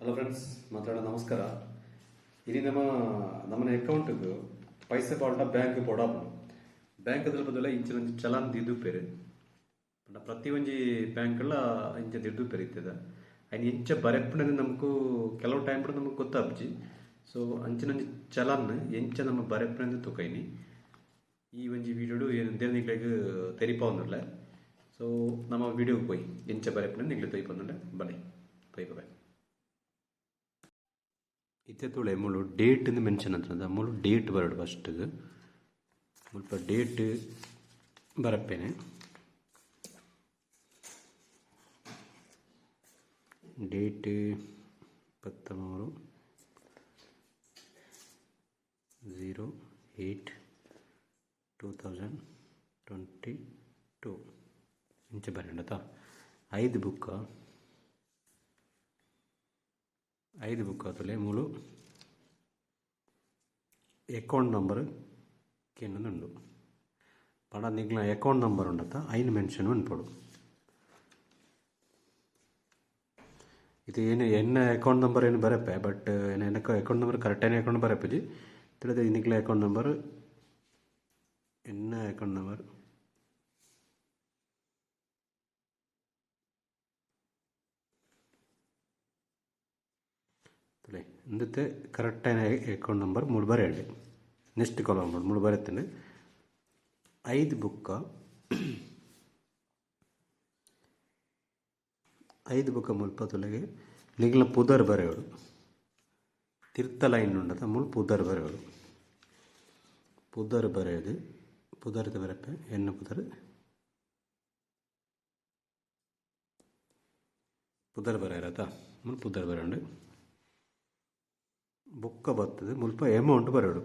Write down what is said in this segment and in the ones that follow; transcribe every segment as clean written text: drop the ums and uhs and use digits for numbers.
Hello friends, ಮಾತಾಡೋ ನಮಸ್ಕಾರ. ಇനി ನಮ್ಮನೆ ಅಕೌಂಟ್ಗೆ ಪೈಸೆ ಪಾಲ್ಟ ಬ್ಯಾಂಕ್ ಪೋಡಾಪು ಬ್ಯಾಂಕ್ ಬದಲ ಇಂಚಿನ ಚಲಾನ್ ದಿದ್ದು ಪೇರು ಪ್ರತಿ ಒಂಜಿ ಬ್ಯಾಂಕ್ಲ ಇಂಚ ದಿದ್ದು ಪೇರು ಇರ್ತದ. ಅಯ್ನ ಇಂಚ ಬರೆಪ್ಪಣದು ನಮಗೂ ಕೆಲವು ಟೈಮ್ ನಮಗೆ ಗೊತ್ತಾಪ್ಜಿ. ಸೊ ಅಂಚಿನೊಂಜಿ ಚಲಾನ್ ಎಂಚ ನಮ್ಮ ಬರೆಪ್ಪಣದು ತುಕೈನಿ ಈ ಒಂಜಿ ವಿಡಿಯೋಡು ಏನು ನಿಗ್ಲೆಗ್ ತೆರಿಪಾವುದಿಲ್ಲ. ಸೊ ನಮ್ಮ ವಿಡಿಯೋಗೆ ಪೋಯಿ ಎಂಚ ಬರೆಪ್ಪಣದು ನಿಗ್ಲೆ ತೊಯ್ಪೊಂದುಂಡೆ ಬಲೆ ತೊಯ್ಪೆ ಇತ್ತೆ ತುಳೆ ಮುಳು ಡೇಟ್ ಮೆನ್ಷನ್ ಅಂತ ಮುಳು ಡೇಟ್ ಬರಡು ಫಸ್ಟ್ ಮುಲ್ಪ ಡೇಟ್ ಬರಪ್ಪೇನೆ. ಡೇಟ್ 23/08/2022 ಇಂಚ ಬರೆಯಂಡತ. ಐದು ಬುಕ್ ಆತಲೆ ಮೂಲು ಅಕೌಂಟ್ ನಂಬರ್ ಕೇನುಂಡು ಪಂಡ ನಿಗ್ಲ ಅಕೌಂಟ್ ನಂಬರ್ ಉಂಡತ ಐನು ಮೆನ್ಷನ್ ಉಂಡ್ಪಡು. ಇದು ಏನು ಎನ್ನ ಅಕೌಂಟ್ ನಂಬರ್ ಏನು ಬರಪ್ಪೆ, ಬಟ್ ಎನ್ನ ಅಕೌಂಟ್ ನಂಬರ್ ಕರೆಕ್ಟಾಗಿ ಅಕೌಂಟ್ ಬರಪ್ಪಜಿ ತಿಳಿದ ನಿಗ್ಲ ಅಕೌಂಟ್ ನಂಬರ್ ಎನ್ನ ಅಕೌಂಟ್ ನಂಬರ್ ಇಂದത്തെ കറക്റ്റായ അക്കൗണ്ട് നമ്പർ ಮೂರು ಬರೆಯಲಿ. ನೆಕ್ಸ್ಟ್ ಕಾಲಮ್ ಮೂರು ಬರೆತೇನೆ. ಐದು ಬುಕ್ಕ ಮುಲ್ಪತ್ತೊಳಗೆ ನಿಗ್ಲ ಪುದರ್ ಬರೆಯೋಡು ತಿರ್ತ ಲೈನ್ ಉಂಡತ ಮುಳು ಪುದರ್ ಬರೆಯೋಡು. ಪುದರ್ ಬರೆಯೋದು ಪುದರ್ದ ಬರಪ್ಪೆ ಎನ್ನ ಪುದರ್ ಬರೆಯರತ ಮುಳು ಪುದರ್ ಬರೆಯೋண்டு. ಬುಕ್ಕ ಬರ್ತದೆ ಮುಲ್ಪ ಅಮೌಂಟ್ ಬರೆಯೋಡು.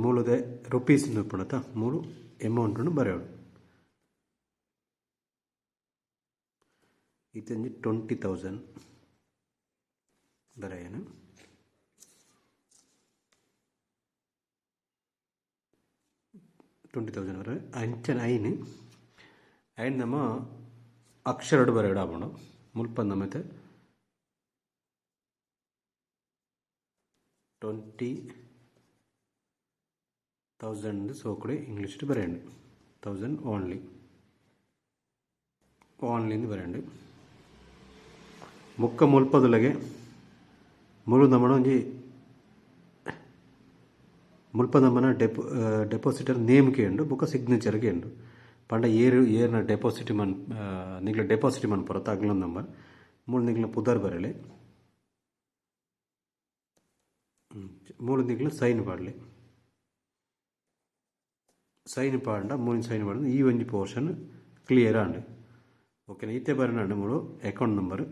ಮೂಲದೆ ರುಪೀಸ್ ಉಪ್ಪುಣತ ಮೂರು ಅಮೌಂಟನ್ನು ಬರೆಯೋಡು. ಇತ್ತಂಜಿ 20,000 ಬರೆಯನು. 20,000 ಬರ ಅಂಚನ ಐನು ನಮ್ಮ ಅಕ್ಷರಡು ಬರೆಯೋಡು ಆಪುಂಡು. ಮುಲ್ಪ ನಮ್ಮತ್ತೆ 20,000 ಸೋಕುಡೆ ಇಂಗ್ಲೀಷ್ ಬರೆಯಂಡು. 1000 ಓನ್ಲಿ ಬರೆಯಂಡು. ಮುಕ್ಕ ಮುಲ್ಪದೊಳಗೆ ಮುಳು ನಮ್ಮನ ಒಂಜಿ ಮುಲ್ಪ ನಮ್ಮನ ಡೆಪಾಸಿಟರ್ ನೇಮ್ ಕೇಂಡು ಬುಕ್ಕ ಸಿಗ್ನೇಚರ್ ಕೇಂಡು ಪಂಡ ಏರ್ನ ಡೆಪಾಸಿಟ್ ನಿಗ್ಲ ಡೆಪಾಸಿಟ್ ಮನ್ಪುರತ್ತ ಅಗ್ಲ ನಂಬರ್ ಮೂಳು ನಿಗ್ಲ ಪುದರ್ ಬರಲಿ. ಮೂಳು ನಿಗ್ಲ ಸೈನ್ ಪಾಡಲಿ. ಸೈನ್ ಪಾಂಡ ಮೂಲಿನ ಸೈನ್ ಪಾಡ ಈ ಒಂಜಿ ಪೋರ್ಷನ್ ಕ್ಲಿಯರ್ ಆಂಡು. ಓಕೆನಾ. ಇತ್ತೆ ಬರೋಣ ಮೂಳು ಅಕೌಂಟ್ ನಂಬರ್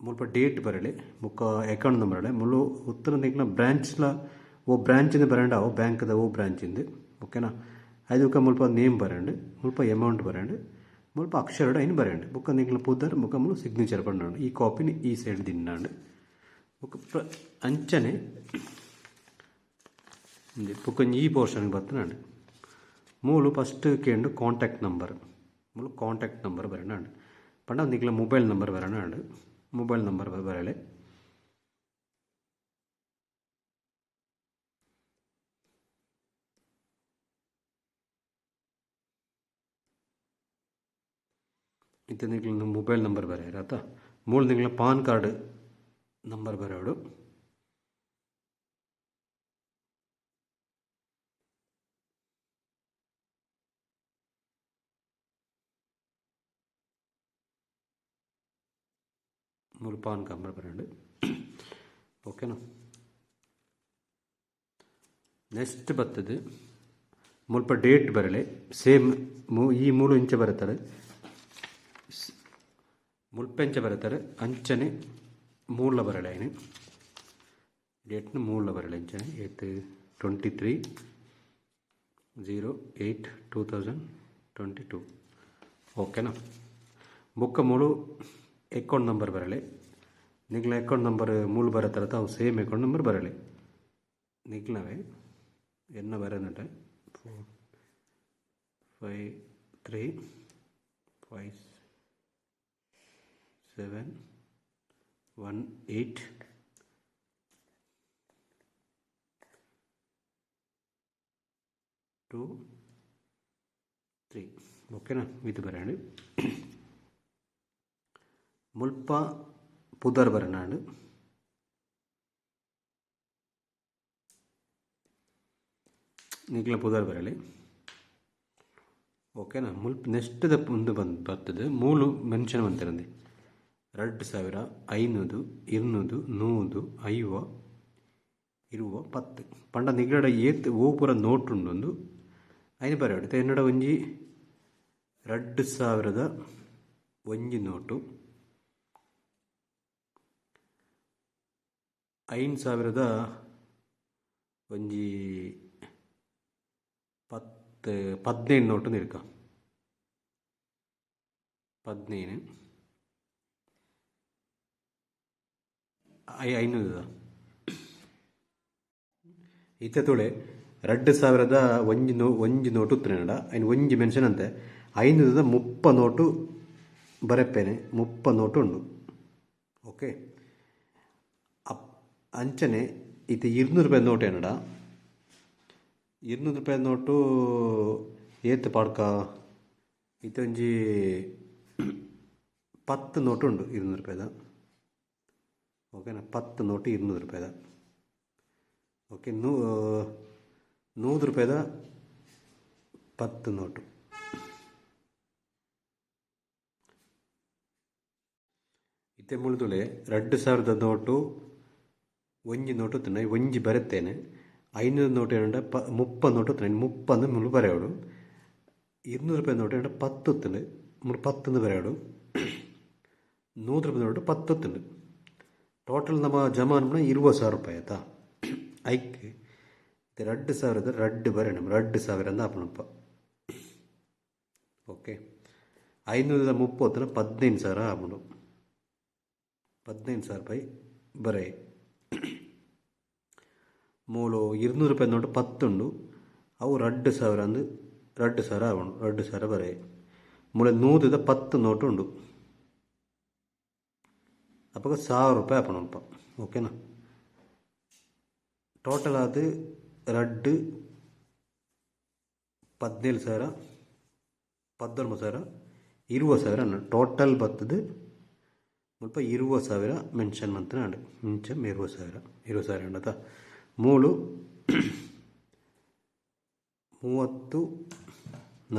ಮುಲ್ಪ ಡೇಟ್ ಬರಲಿ ಮುಕ್ಕ ಅಕೌಂಟ್ ನಂಬರ್ ಅಡೆ ಮುಳು ಉತ್ತರ ನಿಗ್ಲ ಬ್ರಾಂಚ್ಲ ಓ ಬ್ರಾಂಚಿಂದ ಬರಂಡ ಅವು ಬ್ಯಾಂಕ್ದ ಓ ಬ್ರಾಂಚಿಂದ. ಓಕೆನಾ. ಐದುಕ್ಕ ಮುಲ್ಪ ನೇಮ್ ಬರಂಡು ಮುಲ್ಪ ಅಮೌಂಟ್ ಬರಂಡು ಮುಲ್ಪ ಅಕ್ಷರಡು ಐನು ಬರಂಡು ಬುಕ್ಕ ನಿಗ್ಲ ಪುದರ್ ಮುಖ ಮುಳು ಸಿಗ್ನೇಚರ್ ಪಂಡು ಈ ಕಾಪಿನ ಈ ಸೈಡ್ ದಿನ್ನಾಂಡು. ಅಂಚನೆ ಬುಕ್ಕೊಂಜಿ ಈ ಪೋರ್ಷನ್ಗೆ ಬರ್ತನಾಂಡು. ಮೂಲು ಫಸ್ಟ್ ಕೇಂಡು ಕಾಂಟ್ಯಾಕ್ಟ್ ನಂಬರ್ ಮೂಲು ಕಾಂಟ್ಯಾಕ್ಟ್ ನಂಬರ್ ಬರೋಣಾಂಡು ಪಂಡ ನಿಗ್ಲ ಮೊಬೈಲ್ ನಂಬರ್ ಬರೋಣಾಂಡು. ಮೊಬೈಲ್ ನಂಬರ್ ಬರಲೆ ಇತ್ತೆ ನಿಗ್ಲ ಮೊಬೈಲ್ ನಂಬರ್ ಬರೆಯರಾತ. ಮೂಲು ನಿಗ್ಲ ಪಾನ್ ಕಾರ್ಡ್ ನಂಬರ್ ಬರೆಯೋಡು. ಮೂರು ಪಾನ್ ನಂಬರ್ ಬರೆಯೋಡು. ಓಕೆನಾ. ನೆಕ್ಸ್ಟ್ ಬರ್ತದೆ ಮುಲ್ಪ ಡೇಟ್ ಬರಲಿ ಸೇಮ್ ಈ ಮೂಲು ಇಂಚೆ ಬರುತ್ತಾರೆ ಮುಲ್ಪೆಂಚ ಬರುತ್ತಾರೆ ಅಂಚನೆ ಮೂಲ ಬರಳೆ ಐನು ಡೇಟ್ನ ಮೂಲ ಬರಳೆ ಅಂಚನೆ 23/08/2022. ಓಕೆನಾ. ಬುಕ್ಕ ಮೂಳು ಅಕೌಂಟ್ ನಂಬರ್ ಬರಲಿ ನಿಗ್ಲ ಅಕೌಂಟ್ ನಂಬರ್ ಮೂಲು ಬರತ್ತಾರತ ಅವು ಸೇಮ್ ಅಕೌಂಟ್ ನಂಬರ್ ಬರಲಿ ನಿಗ್ಲವೇ ಎನ್ನ ಬರೋದಂటే 45357 1 8 2 3 ಓಕೆನಾ. ಇದು ಬರೋಣ ಮುಲ್ಪ ಪುದರ್ ಬರೋಣ ನಿಗ್ಲ ಪುದರ್ ಬರಲಿ ಓಕೆನಾ. ಮುಲ್ಪ ನೆಕ್ಸ್ಟ್ ಮುಂದೆ ಬರ್ತದೆ ಮೂಲು ಮೆನ್ಷನ್ ಅಂತಿರಂದಿ 2,000 500 200 100 50 20 10 ಪಂಡ ನಿಗಡ ಏತ್ ಓ ಪೂರ ನೋಟ್ ಉಂಡೊಂದು അതിന് പറയാം എന്നോട് ಒಂಜಿ 2,000 ಒಂಜಿ ನೋಟು 5,000 ಒಂಜಿ 15 ನೋಟು ನಿಲ್ಕ 15 500 ಇತ್ತೆ 2,000 ಒಂಜಿ ನೋಟು ಉತ್ತರನಡ ಅಯ್ನ ಒಂಜಿ ಮೆನ್ಷನ್ ಅಂತೆ 500 30 ನೋಟು ಬರೆಪ್ಪೇನೆ 30 ನೋಟು ಉಂಡು ಓಕೆ. ಅಂಚನೆ ಇದು 200 ರೂಪಾಯಿ ನೋಟು ಏನಡ 200 ರೂಪಾಯಿ ನೋಟು ಏತ್ ಪಾಡ್ಕ ಇತ್ತೊಂಜಿ 10 ನೋಟು ಉಂಡು 200 ರೂಪಾಯಿದ ಓಕೆನಾ. 10 ನೋಟು 200 ರೂಪಾಯಿದ ಓಕೆ. 100 ರೂಪಾಯಿದ 10 ನೋಟು ಇತ್ತೆ ಮುಳಿದುಳೆ 2,000 ನೋಟು ಒಂಜಿ ನೋಟು ತಿನ್ನ ಒಂಜಿ ಬರುತ್ತೇನೆ 500 ನೋಟು ಏನಂಡ 30 ನೋಟು ತಿನ್ನ 30 ಮುಳು ಬರೆಯೋಡು 200 ರೂಪಾಯಿ ನೋಟು ಏನಂಡ 10 ತಿನ್ನು ಮುಳು 10 ಬರೆಯೋಡು 100 ರೂಪಾಯಿ ನೋಟು 10 ತಿನ್ನು ಟೋಟಲ್ ನಮ್ಮ ಜಮಾ ಅನ್ಬಿಡ 20,000 ರೂಪಾಯಿ ಆಯ್ತಾ. ಐಕ್ 2,000 ರಡ್ಡು ಬರೋಣ 2,000 ಅಂದ ಆಪಣಪ್ಪ ಓಕೆ. 530 15,000 ಆಪಣು 15,000 ರೂಪಾಯಿ ಬರೇ ಮೂಲು 200 ರೂಪಾಯಿ ನೋಟು 10 ಉಂಡು ಅವು 2,000 ಅಂದು 2,000 ಆವಣು 2,000 ಬರೇ ಮೂಲೆ 100 10 ನೋಟು ಉಂಡು ಅಪ್ಪಾಗ 1,000 ರೂಪಾಯಿ ಆಪಣಪ್ಪ ಓಕೆನಾ. ಟೋಟಲ್ ಅದು 2 17,000 19,000 20,000 ಅನ್ನ ಟೋಟಲ್ ಬರ್ತದೆ ಮುಲ್ಪ 20,000 ಮೆನ್ಷನ್ ಮಂತ್ ನಾಡು ಮಿಂಚ 20,000 ಅಂಡತ ಮೂಳು 30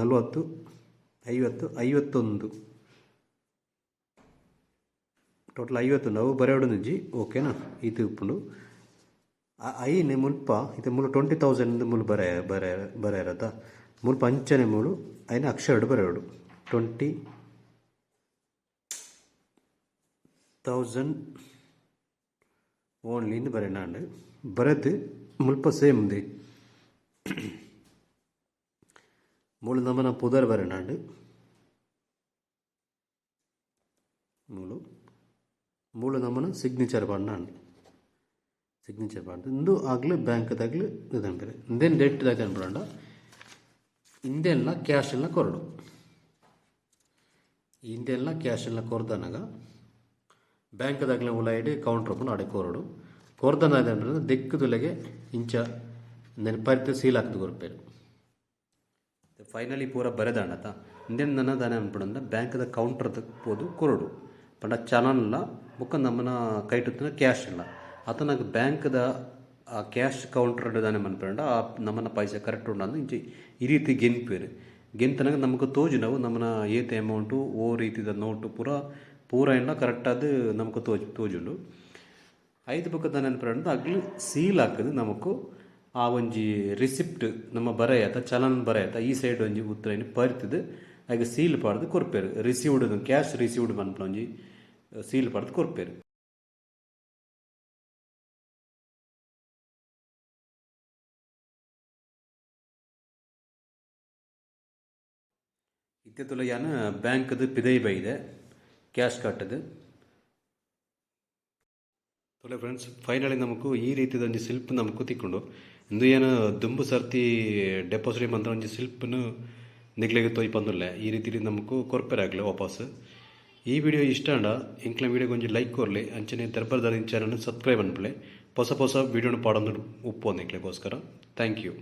40 50 51 ಟೋಟಲ್ 51 ಅವು ಬರೆಯೋಡು ನಿಜಿ ಓಕೆನಾ. ಇದು ಉಪ್ಪುಂಡು ಐನೆ ಮುಲ್ಪ ಇದು ಮೂಲು 20,000 ಮೂಲು ಬರೆಯರತ್ತ ಮುಲ್ಪ ಅಂಚನೆ ಮೂಲು ಐನ ಅಕ್ಷರ ಬರೆಯೋಡು 20,000 ಓನ್ಲಿ ಇಂದು ಬರೆಯಂಡು ಬರೆದು ಮುಲ್ಪ ಸೇಮ್ ದಿ ಮೂಲು ನಮ್ಮನ ಪುದರ್ ಬರೆಯಂಡು ಮೂಲು ನಮ್ಮನ ಸಿಗ್ನೇಚರ್ ಪಂಡು ಸಿಗ್ನೇಚರ್ ಪಂಡು ಇಂದು ಆಗ್ಲು ಬ್ಯಾಂಕ್ದಾಗ್ಲು ಇದಂಬರೆ ಇಂದೇನು ಡೇಟ್ದಾಗ ಅನ್ಬಿಡಂಡ ಇಂದೆಲ್ಲ ಕ್ಯಾಶ್ ಎಲ್ಲ ಕೊರಡು ಇಂದೆಲ್ಲ ಕ್ಯಾಶ್ ಎಲ್ಲ ಕೊರ್ದನಾಗ ಬ್ಯಾಂಕ್ದಾಗ್ಲ ಉಲಾಯಿಡಿ ಕೌಂಟ್ರ್ ಓಪನ್ ಆಡೆ ಕೊರಡು ಕೊರ್ದನಾದ ಅಂದ್ರೆ ದೆಕ್ಕದುಲೆಗೆ ಇಂಚ ನೆನ ಪರಿತ ಸೀಲ್ ಹಾಕ್ದು ಕೊರ್ಪೇರು ಫೈನಲಿ ಪೂರ ಬರೆದಾಂಡತ ಇಂದೇನು ನನ್ನ ದಾನೆ ಅನ್ಬಿಡಂದ ಬ್ಯಾಂಕ್ದ ಕೌಂಟ್ರದ ಪೋದು ಕೊರಡು ಪಂಡ ಚಾನಲ್ಲ ಬುಕ್ಕ ನಮ್ಮನ ಕೈಟುತ್ತಿನ ಕ್ಯಾಶ್ ಇಲ್ಲ ಅತನಾಗ ಬ್ಯಾಂಕ್ದ ಆ ಕ್ಯಾಶ್ ಕೌಂಟರ್ ದಾನೆ ಮನ್ಪೇಂಡ ಆ ನಮ್ಮನ ಪೈಸೆ ಕರೆಕ್ಟ್ ಉಂಡು ಇಂಚೆ ಈ ರೀತಿ ಗೆನ್ಪೇರು ಗೆಂತನಾಗ ನಮಗೆ ತೋಜು ನಾವು ನಮ್ಮನ ಏತೆ ಅಮೌಂಟು ಓ ರೀತಿದ ನೋಟು ಪೂರ ಎಲ್ಲ ಕರೆಕ್ಟಾದ ನಮಗೆ ತೋಜುಂಡು 5 ಬುಕ್ಕದ ನೆನಪು ಆಗ್ಲಿ ಸೀಲ್ ಹಾಕಿದ್ ನಮಕು ಆ ಒಂಜಿ ರಿಸಿಪ್ಟ್ ನಮ್ಮ ಬರೆಯತ ಚಲನ್ ಬರೆಯತ ಈ ಸೈಡ್ ಒಂಜಿ ಉತ್ತರೈನ ಪರಿತದ ಹಾಗೆ ಸೀಲ್ ಪಾಡ್ದು ಕೊರ್ಪೇರು ರಿಸೀವ್ಡ್ ಕ್ಯಾಶ್ ರಿಸೀವ್ಡ್ ಮನ್ಪಲ ಒಂಜಿ ಸೀಲ್ ಪಾಡ್ದು ಕೊರ್ಪೇರು. ಇತ್ತೆತ್ತುಲ ಯಾನ ಬ್ಯಾಂಕ್ದು ಪಿದೈ ಬೈದೆ ಕ್ಯಾಶ್ ಕಟ್ಟದು ತೊಲೆ ಫ್ರೆಂಡ್ಸ್ ಫೈನಲಿ ನಮಕು ಈ ರೀತಿದ ಒಂಜಿ ಸಿಲ್ಪ್ ನಮಕು ತಿಕ್ಕೊಂಡು ಇಂದು ಏನು ದುಂಬು ಸರ್ತಿ ಡೆಪಾಸಿಟ್ ಮಂತ್ರ ಒಂಜಿ ಸಿಲ್ಪ್ನು ನಿಗ್ಲೆಗೆ ತೊಯ್ ಪಂದುಲ್ಲೆ ಈ ರೀತಿ ನಮಕು ಕೊರ್ಪೆರಾಗ್ಲೆ ವಾಪಸ್ ಈ ವಿಡಿಯೋ ಇಷ್ಟ ಅಂಡ ಇಂಕ್ಲ ವಿಡಿಯೋಗೆ ಒಂಜಿ ಲೈಕ್ ಕೊರಲಿ ಅಂಚನೆ ದರ್ಬರ್ದಾರಿ ಚಾನಲ್ ಸಬ್ಸ್ಕ್ರೈಬ್ ಅನ್ಪಲೆ ಹೊಸ ಹೊಸ ವಿಡಿಯೋನ ಪಾಡೊಂದು ಉಪ್ಪು ಅಂದಿಕ್ಲೆಗೋಸ್ಕರ ಥ್ಯಾಂಕ್ ಯು.